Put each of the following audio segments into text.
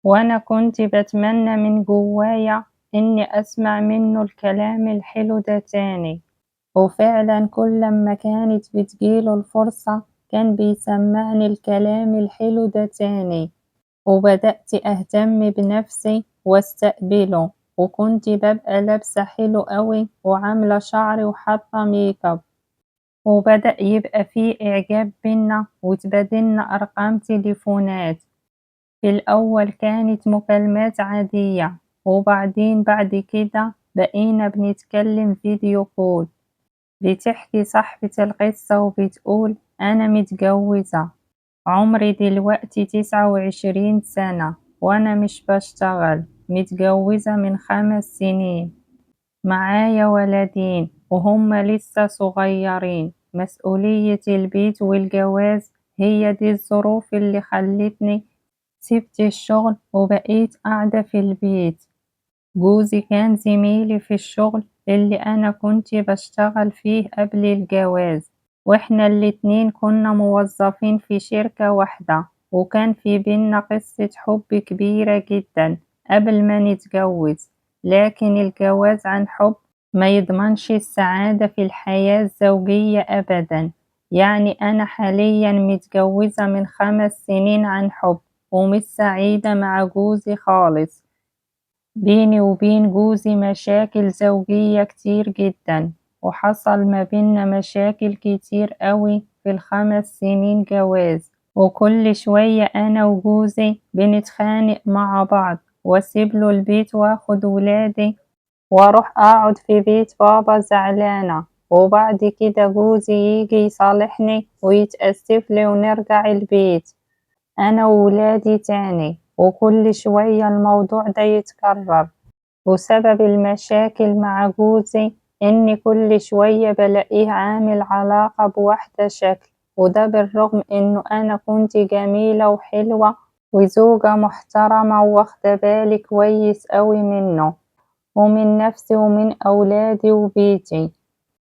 وأنا كنت باتمنى من جوايا إني أسمع منه الكلام الحلو ده تاني، وفعلًا كل أما كانت بتيجي له الفرصة كان بيسمعني الكلام الحلو ده تاني، وبدأت أهتم بنفسي واستقبله، وكنت بابقى لابسة حلو أوي وعاملة شعري وحاطة ميك اب، وبدأ يبقى في إعجاب بينا واتبادلنا أرقام تليفونات. في الأول كانت مكالمات عادية، وبعدين بعد كده بقينا بنتكلم فيديو كول. بتحكي صاحبة القصة وبتقول أنا متجوزة، عمري دلوقتي 29 سنة وأنا مش بشتغل، متجوزة من 5 سنين، معايا ولدين وهما لسه صغيرين. مسؤولية البيت والجواز هي دي الظروف اللي خلتني سِبت الشغل وبقيت قاعدة في البيت. جوزي كان زميلي في الشغل اللي أنا كنت باشتغل فيه قبل الجواز، وإحنا الاتنين كنا موظفين في شركة واحدة، وكان في بينا قصة حب كبيرة جدًا قبل ما نتجوز، لكن الجواز عن حب ما يضمنش السعادة في الحياة الزوجية أبدًا. يعني أنا حاليًا متجوزة من 5 سنين عن حب، ومش سعيدة مع جوزي خالص. بيني وبين جوزي مشاكل زوجية كتير جدًا، وحصل ما بينا مشاكل كتير أوي في ال5 سنين جواز، وكل شوية أنا وجوزي بنتخانق مع بعض، وأسيب له البيت وآخد ولادي وأروح أقعد في بيت بابا زعلانة، وبعد كده جوزي ييجي يصالحني ويتأسف لي ونرجع البيت أنا وولادي تاني، وكل شوية الموضوع ده يتكرر. وسبب المشاكل مع جوزي إني كل شوية بالاقيه عامل علاقة بواحدة شكل، وده بالرغم إنه أنا كنت جميلة وحلوة وزوجة محترمة وواخدة بالي كويس أوي منه ومن نفسي ومن أولادي وبيتي،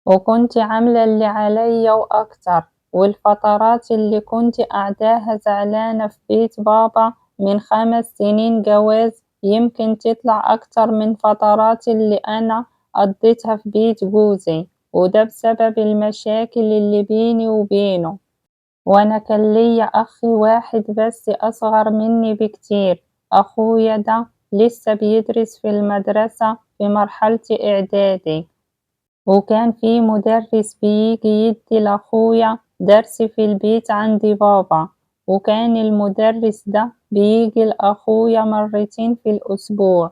وكنت عاملة اللي عليا وأكتر. والفترات اللي كنت قاعداها زعلانة في بيت بابا من 5 سنين جواز يمكن تطلع أكتر من فترات اللي أنا قضيتها في بيت جوزي، وده بسبب المشاكل اللي بيني وبينه. وأنا كان ليا أخ واحد بس أصغر مني بكتير، أخويا ده لسه بيدرس في المدرسة في مرحلة إعدادي، وكان في مدرس بييجي يدي لأخويا درس في البيت عند بابا، وكان المدرس ده بييجي لأخويا مرتين في الأسبوع.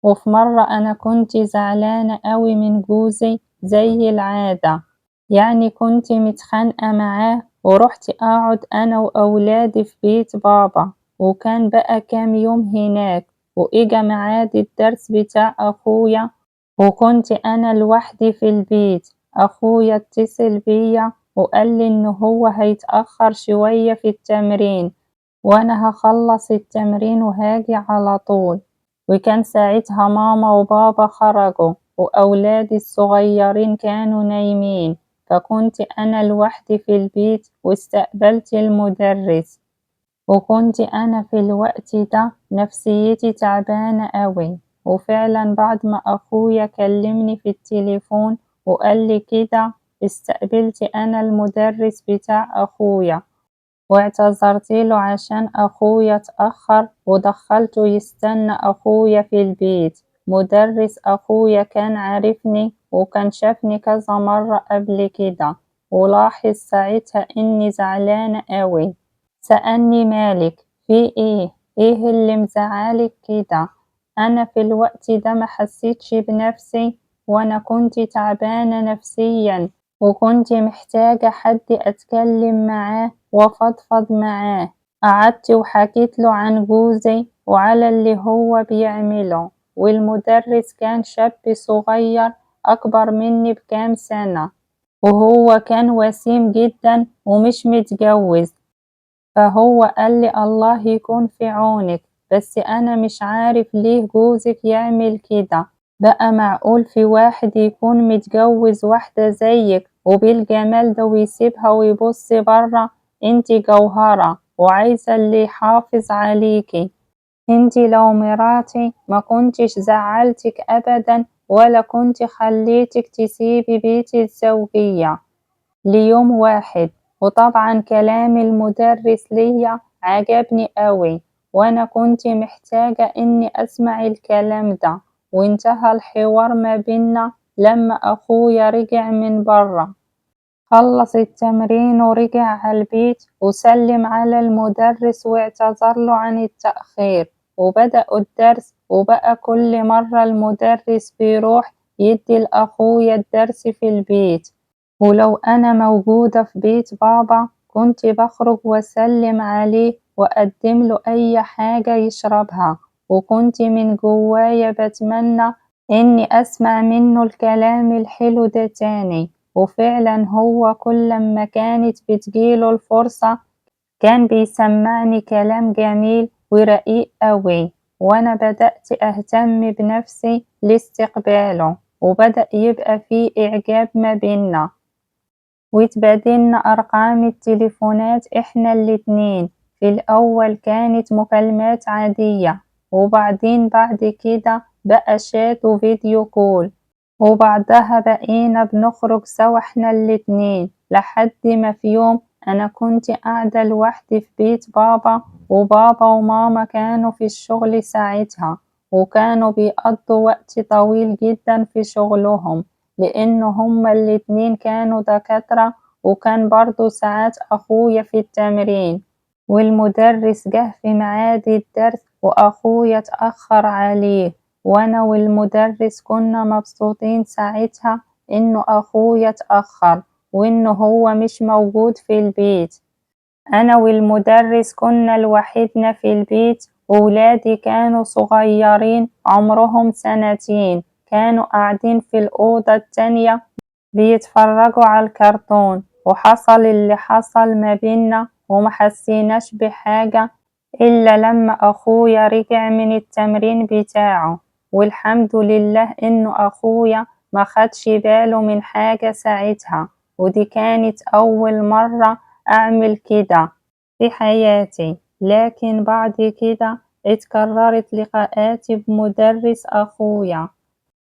وفي مرة أنا كنت زعلانة أوي من جوزي زي العادة، يعني كنت متخانقة معاه ورحت أقعد أنا وأولادي في بيت بابا، وكان بقى كام يوم هناك، وإجا ميعاد الدرس بتاع أخويا وكنت أنا لوحدي في البيت. أخويا اتصل بيا وقالي إن هو هيتأخر شوية في التمرين وأنا هخلص التمرين وهاجي على طول. وكان ساعتها ماما وبابا خرجوا وأولادي الصغيرين كانوا نايمين، فكنت أنا لوحدي في البيت واستقبلت المدرس. وكنت أنا في الوقت ده نفسيتي تعبانة أوي، وفعلًا بعد ما أخويا كلمني في التليفون وقال لي كده استقبلت أنا المدرس بتاع أخويا واعتذرت له عشان أخويا اتأخر ودخلته يستنى أخويا في البيت. مدرس أخويا كان عارفني وكان شافني كذا مرة قبل كده ولاحظ ساعتها إني زعلانة أوي. سألني مالك في إيه؟ إيه اللي مزعلك كده؟ أنا في الوقت ده ما حسيتش بنفسي وأنا كنت تعبانة نفسيًا وكنت محتاجة حد أتكلم معاه وأفضفض معاه. قعدت وحكيت له عن جوزي وعلى اللي هو بيعمله، والمدرس كان شاب صغير أكبر مني بكام سنة، وهو كان وسيم جدًا ومش متجوز. فهو قال لي الله يكون في عونِك، بس أنا مش عارف ليه جوزِك يعمل كده، بقى معقول في واحد يكون متجوز واحدة زيِّك وبالجمال ده ويسيبها ويبص برّه؟ أنتِ جوهرة وعايزة اللي يحافظ عليكِ. انتي لو مراتي ما كنتش زعلتك أبدا ولا كنت خليتك تسيبي بيت الزوجية ليوم واحد. وطبعا كلام المدرس ليا عجبني قوي، وأنا كنت محتاجة إني أسمع الكلام ده. وانتهى الحوار ما بينا لما أخويا رجع من برا، خلص التمرين ورجع على البيت وسلم على المدرس واعتذر له عن التأخير، وبدأوا الدرس. وبقى كل مرة المدرس بيروح يدي لأخويا الدرس في البيت، ولو أنا موجودة في بيت بابا كنت بخرج وأسلم عليه وأقدم له أي حاجة يشربها، وكنت من جوايا بتمنى إني أسمع منه الكلام الحلو ده تاني. وفعلا هو كل ما كانت بتجيله الفرصة كان بيسمعني كلام جميل ورقيق أوي، وأنا بدأت أهتم بنفسي لاستقباله، وبدأ يبقى فيه إعجاب ما بينا، واتبادلنا أرقام التليفونات إحنا الاتنين. في الأول كانت مكالمات عادية، وبعدين بعد كده بقى شات وفيديو كول، وبعدها بقينا بنخرج سوا إحنا الاتنين، لحد ما في يوم أنا كنت قاعدة لوحدي في بيت بابا، وبابا وماما كانوا في الشغل ساعتها، وكانوا بيقضوا وقت طويل جدا في شغلهم، لأن هما الاتنين كانوا دكاترة. وكان برضو ساعات أخويا في التمرين، والمدرس جه في ميعاد الدرس وأخويا اتأخر عليه، وأنا والمدرس كنا مبسوطين ساعتها إنه أخويا اتأخر وإنه هو مش موجود في البيت. أنا والمدرس كنا لوحدنا في البيت، وولادي كانوا صغيرين عمرهم 2 سنين، كانوا قاعدين في الأوضة التانية بيتفرجوا على الكرتون. وحصل اللي حصل ما بينا ومحسيناش بحاجة إلا لما أخويا رجع من التمرين بتاعه، والحمد لله إنه أخويا ما خدش باله من حاجة ساعتها. ودي كانت أول مرة أعمل كده في حياتي. لكن بعد كده اتكررت لقاءاتي بمدرس أخويا،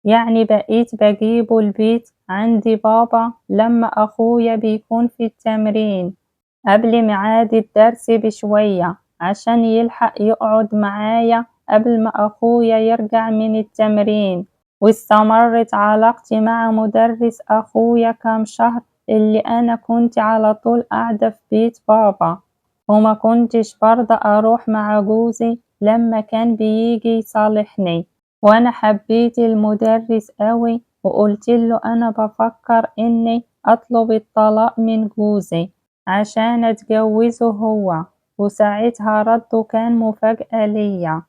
يعني بقيت بجيبه البيت عندي بابا لما أخويا بيكون في التمرين قبل ميعاد الدرس بشوية عشان يلحق يقعد معايا قبل ما أخويا يرجع من التمرين. واستمرت علاقتي مع مدرس أخويا كام شهر، اللي أنا كنت على طول قاعدة في بيت بابا، وما كنتش برضى أروح مع جوزي لما كان بيجي يصالحني. وأنا حبيت المدرس أوي وقلتله أنا بفكر إني أطلب الطلاق من جوزي عشان أتجوزه هو، وساعتها رده كان مفاجأة ليا.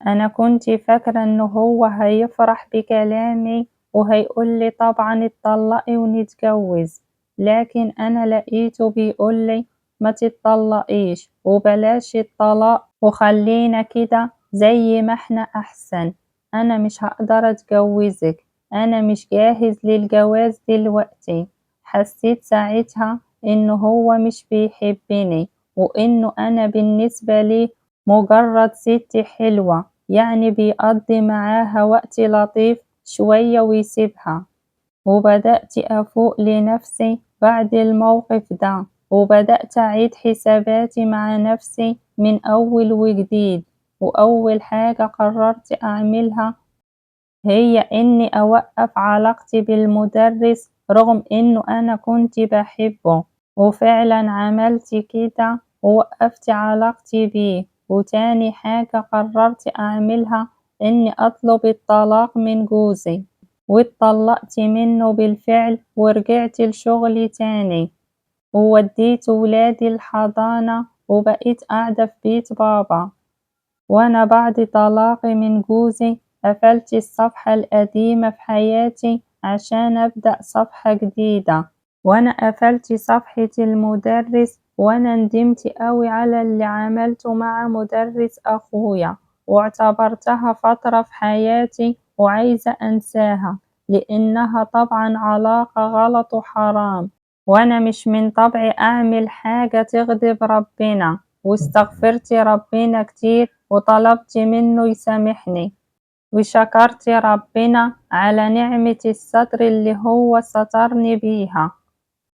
أنا كنت فاكرة إنه هو هيفرح بكلامي وهيقولي طبعا اتطلقي ونتجوز، لكن أنا لقيته بيقولي ما تتطلقيش وبلاش الطلاق وخلينا كده زي ما احنا أحسن. أنا مش هقدر أتجوزك، أنا مش جاهز للجواز دلوقتي. حسيت ساعتها إنه هو مش بيحبني، وإنه أنا بالنسبة لي مجرد ست حلوة، يعني بيقضي معاها وقت لطيف شوية ويسيبها. وبدأت أفوق لنفسي بعد الموقف ده، وبدأت أعيد حساباتي مع نفسي من أول وجديد. وأول حاجة قررت أعملها هي إني أوقف علاقتي بالمدرس رغم إنه أنا كنت بحبه، وفعلا عملت كده ووقفت علاقتي بيه. وتاني حاجة قررت أعملها إني أطلب الطلاق من جوزي، واتطلقت منه بالفعل ورجعت لشغلي تاني، ووديت ولادي الحضانة وبقيت قاعدة في بيت بابا. وأنا بعد طلاقي من جوزي قفلت الصفحة القديمة في حياتي عشان أبدأ صفحة جديدة. وأنا قفلت صفحة المدرس وأنا ندمت أوي على اللي عملته مع مدرس أخويا، واعتبرتها فترة في حياتي وعايزة أنساها، لأنها طبعا علاقة غلط وحرام، وأنا مش من طبعي أعمل حاجة تغضب ربنا. واستغفرت ربنا كتير وطلبت منه يسامحني، وشكرت ربنا على نعمة الستر اللي هو سترني بيها.